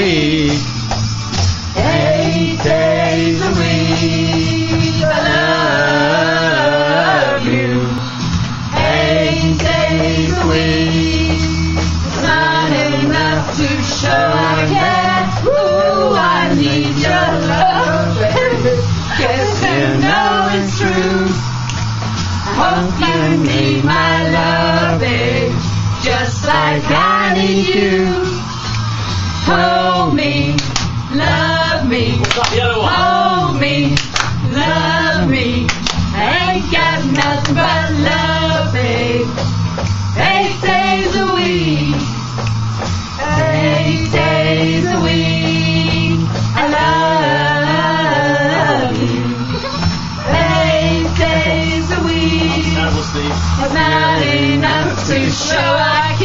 week. 8 days a week. I love you. 8 days a week. It's not enough to show I care. Ooh, I need your love. Guess you know it's true. I hope you need my love, babe, just like I need you. Hold me, love me, hold me, love me. I ain't got nothing but love, babe. 8 days a week, 8 days a week. I love you. 8 days a week. It's not enough to show I